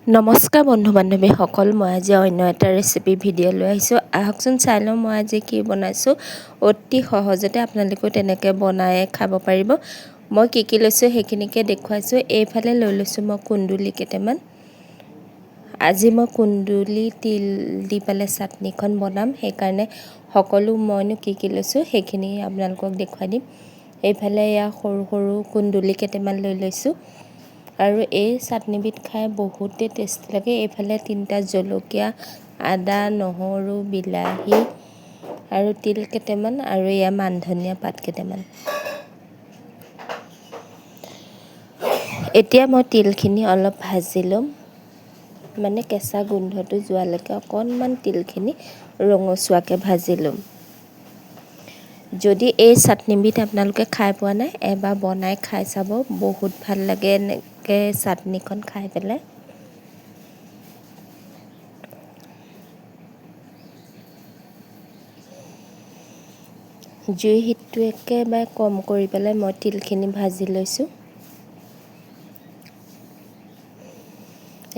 নমস্কাৰ বন্ধু বান্ধৱীসকল, মই আজি অন্য এটা ৰেচিপি ভিডিঅ' লৈ আহিছোঁ। আহকচোন চাই লওঁ মই আজি কি বনাইছোঁ। অতি সহজতে আপোনালোকেও তেনেকৈ বনাই খাব পাৰিব। মই কি লৈছোঁ সেইখিনিকে দেখুৱাইছোঁ। এইফালে লৈ লৈছোঁ মই কুন্দুলি কেইটামান। আজি মই কুন্দুলি তিল দি পেলাই চাটনিখন বনাম, সেইকাৰণে সকলো মইনো কি লৈছোঁ সেইখিনি আপোনালোকক দেখুৱাই দিম। এইফালে এয়া সৰু সৰু কুন্দুলি কেইটামান লৈ লৈছোঁ আৰু এই চাটনিবিধ খাই বহুতেই টেষ্টি লাগে। এইফালে 3টা জলকীয়া, আদা, নহৰু, বিলাহী আৰু তিল কেইটামান আৰু এয়া মান ধনিয়া পাত কেইটামান। এতিয়া মই তিলখিনি অলপ ভাজি ল'ম, মানে কেঁচা গোন্ধটো যোৱালৈকে অকণমান তিলখিনি ৰঙচুৱাকৈ ভাজি ল'ম। যদি এই চাটনিবিধ আপোনালোকে খাই পোৱা নাই, এবাৰ বনাই খাই চাব, বহুত ভাল লাগে এনেকৈ চাটনিখন খাই পেলাই। জুইৰ হিটটো একেবাৰে কম কৰি পেলাই মই তিলখিনি ভাজি লৈছোঁ।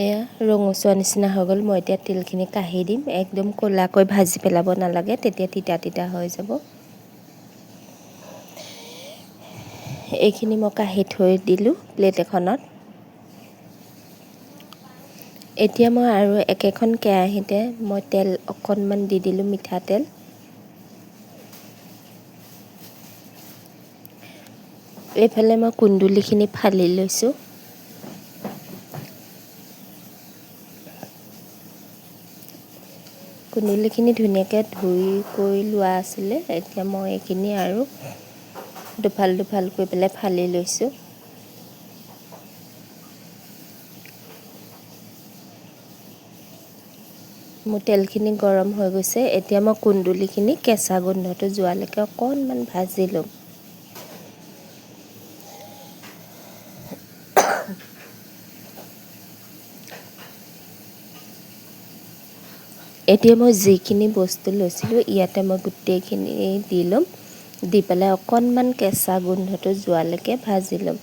এয়া ৰঙচুৱা নিচিনা হৈ গ'ল। মই এতিয়া তিলখিনি কাঢ়ি দিম। একদম ক'লাকৈ ভাজি পেলাব নালাগে, তেতিয়া তিতা তিতা হৈ যাব। এইখিনি মই কাঢ়ি থৈ দিলোঁ প্লেট এখনত। এতিয়া মই আৰু একেখন কেৰাহীতে মই তেল অকণমান দি দিলোঁ, মিঠাতেল। এইফালে মই কুন্দুলিখিনি ফালি লৈছোঁ। কুন্দুলিখিনি ধুনীয়াকৈ ধুই কৰি লোৱা আছিলে। এতিয়া মই এইখিনি আৰু দুফাল দুফাল কৰি পেলাই ফালি লৈছোঁ। মোৰ তেলখিনি গৰম হৈ গৈছে। এতিয়া মই কুন্দুলিখিনি কেঁচা গোন্ধটো যোৱালৈকে অকণমান ভাজি ল'ম। এতিয়া মই যিখিনি বস্তু লৈছিলোঁ ইয়াতে মই গোটেইখিনি দি ল'ম। দি পেলাই অকণমান কেঁচা গোন্ধটো যোৱালৈকে ভাজি ল'ম।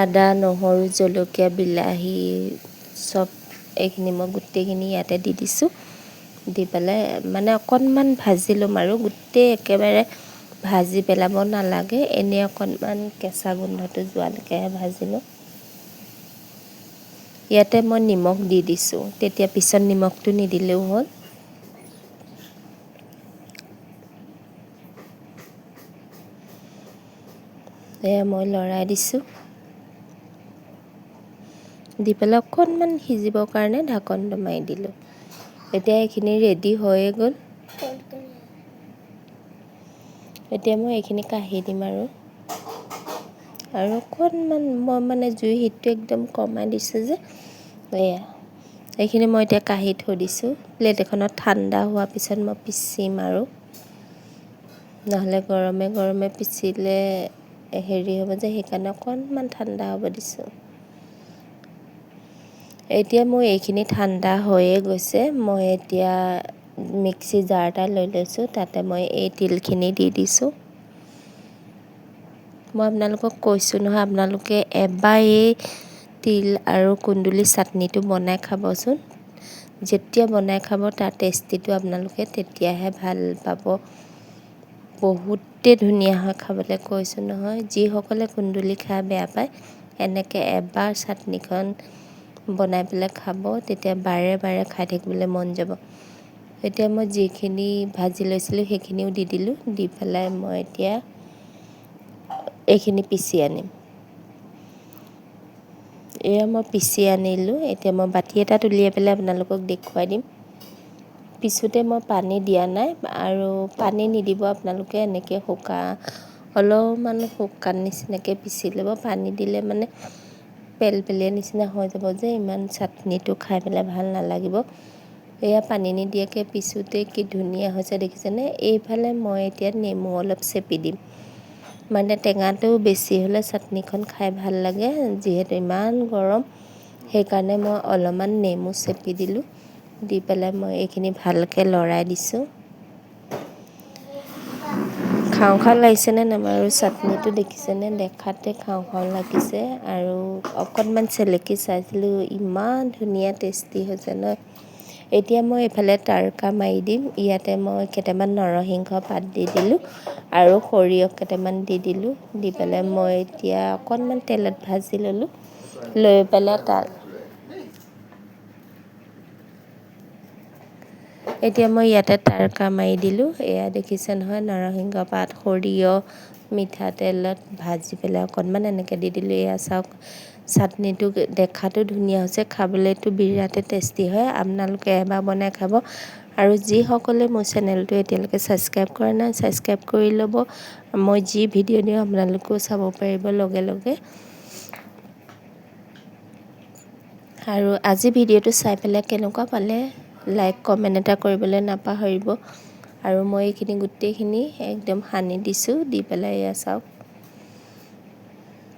আদা, নহৰু, জলকীয়া, বিলাহী চব এইখিনি মই গোটেইখিনি ইয়াতে দি দিছোঁ। দি পেলাই মানে অকণমান ভাজি ল'ম আৰু গোটেই একেবাৰে ভাজি পেলাব নালাগে, এনেই অকণমান কেঁচা গোন্ধটো যোৱালৈকেহে ভাজি ল'ম। ইয়াতে মই নিমখ দি দিছোঁ, তেতিয়া পিছত নিমখটো নিদিলেও হ'ল। এয়া মই লৰাই দিছোঁ। দি পেলাই অকণমান সিজিবৰ কাৰণে ঢাকনটো মাৰি দিলোঁ। এতিয়া এইখিনি ৰেডি হৈয়ে গ'ল। এতিয়া মই এইখিনি কাঢ়ি দিম আৰু অকণমান মই মানে জুইৰ হিটটো একদম কমাই দিছোঁ যে। এয়া এইখিনি মই এতিয়া কাঢ়ি থৈ দিছোঁ। প্লেট এখনত ঠাণ্ডা হোৱাৰ পিছত মই পিচিম আৰু নহ'লে গৰমে গৰমে পিচিলে হেৰি হ'ব যে, সেইকাৰণে অকণমান ঠাণ্ডা হ'ব দিছোঁ। এতিয়া মোৰ এইখিনি ঠাণ্ডা হৈয়ে গৈছে। মই এতিয়া মিক্সি জাৰ এটা লৈ লৈছোঁ, তাতে মই এই তিলখিনি দি দিছোঁ। মই আপোনালোকক কৈছোঁ নহয়, আপোনালোকে এবাৰ এই তিল আৰু কুন্দুলি চাটনিটো বনাই খাবচোন। যেতিয়া বনাই খাব তাৰ টেষ্টিটো আপোনালোকে তেতিয়াহে ভাল পাব। বহুতেই ধুনীয়া হয় খাবলৈ, কৈছোঁ নহয়। যিসকলে কুন্দুলি খাই বেয়া পায়, এনেকৈ এবাৰ চাটনিখন বনাই পেলাই খাব, তেতিয়া বাৰে বাৰে খাই থাকিবলৈ মন যাব। এতিয়া মই যিখিনি ভাজি লৈছিলোঁ সেইখিনিও দি দিলোঁ। দি পেলাই মই এতিয়া এইখিনি পিচি আনিম। এয়া মই পিচি আনিলোঁ। এতিয়া মই বাতি এটাত উলিয়াই পেলাই আপোনালোকক দেখুৱাই দিম। পিছোতে মই পানী দিয়া নাই আৰু পানী নিদিব আপোনালোকে। এনেকৈ অলপমান শুকান নিচিনাকৈ পিচি ল'ব। পানী দিলে মানে পেলপেলীয়া নিচিনা হৈ যাব যে, ইমান চাটনিটো খাই পেলাই ভাল নালাগিব। এয়া পানী নিদিয়াকৈ পিছোতে কি ধুনীয়া হৈছে দেখিছেনে। এইফালে মই এতিয়া নেমু অলপ চেপি দিম, মানে টেঙাটো বেছি হ'লে চাটনিখন খাই ভাল লাগে। যিহেতু ইমান গৰম, সেইকাৰণে মই অলপমান নেমু চেপি দিলোঁ। দি পেলাই মই এইখিনি ভালকৈ লৰাই দিছোঁ। খাওঁ খাওঁ লাগিছেনে নামাৰো চাটনিটো দেখিছেনে দেখাতে খাওঁ খাওঁ লাগিছে আৰু অকণমান চেলেকি চাইছিলোঁ ইমান ধুনীয়া টেষ্টি হৈছে ন এতিয়া মই এইফালে তাৰকা মাৰি দিম ইয়াতে মই কেইটামান নৰসিংহ পাত দি দিলোঁ আৰু সৰিয়হ কেইটামান দি দিলোঁ দি পেলাই মই এতিয়া অকণমান তেলত ভাজি ল'লোঁ লৈ পেলাই তাত এতিয়া মই ইয়াতে তাৰকা মাৰি দিলোঁ এয়া দেখিছে নহয় নৰসিংহ পাত সৰিয়হ মিঠাতেলত ভাজি পেলাই অকণমান এনেকৈ দি দিলোঁ এয়া চাওক চাটনিটো দেখাতো ধুনীয়া হৈছে খাবলৈতো বিৰাটেই টেষ্টি হয় আপোনালোকে এবাৰ বনাই খাব আৰু যিসকলে মোৰ চেনেলটো এতিয়ালৈকে ছাবস্ক্ৰাইব কৰা নাই ছাবস্ক্ৰাইব কৰি ল'ব মই যি ভিডিঅ' দিওঁ আপোনালোকেও চাব পাৰিব লগে লগে আৰু আজি ভিডিঅ'টো চাই পেলাই কেনেকুৱা পালে লাইক কমেণ্ট এটা কৰিবলৈ নাপাহৰিব আৰু মই এইখিনি গোটেইখিনি একদম সানি দিছোঁ দি পেলাই এয়া চাওক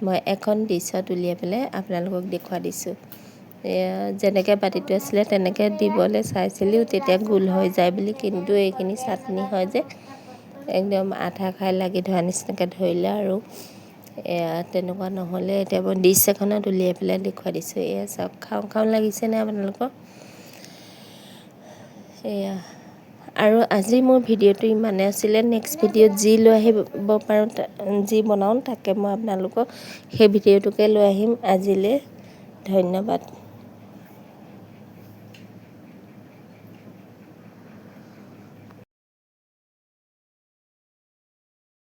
মই এখন ডিছত উলিয়াই পেলাই আপোনালোকক দেখুৱাই দিছোঁ যেনেকৈ বাতিটো আছিলে তেনেকৈ দিবলৈ চাইছিলোঁ তেতিয়া গোল হৈ যায় বুলি কিন্তু এইখিনি চাটনি হয় যে একদম আঠা খাই লাগি ধৰা নিচিনাকৈ ধৰিলে আৰু এয়া তেনেকুৱা নহ'লে এতিয়া মই ডিছ এখনত উলিয়াই পেলাই দেখুৱাই দিছোঁ এয়া চাওক খাওঁ খাওঁ লাগিছেনে আপোনালোকৰ এয়া আৰু আজি মোৰ ভিডিঅ'টো ইমানে আছিলে নেক্সট ভিডিঅ'ত যি লৈ আহিব পাৰোঁ যি বনাওঁ তাকে মই আপোনালোকক সেই ভিডিঅ'টোকে লৈ আহিম আজিলৈ ধন্যবাদ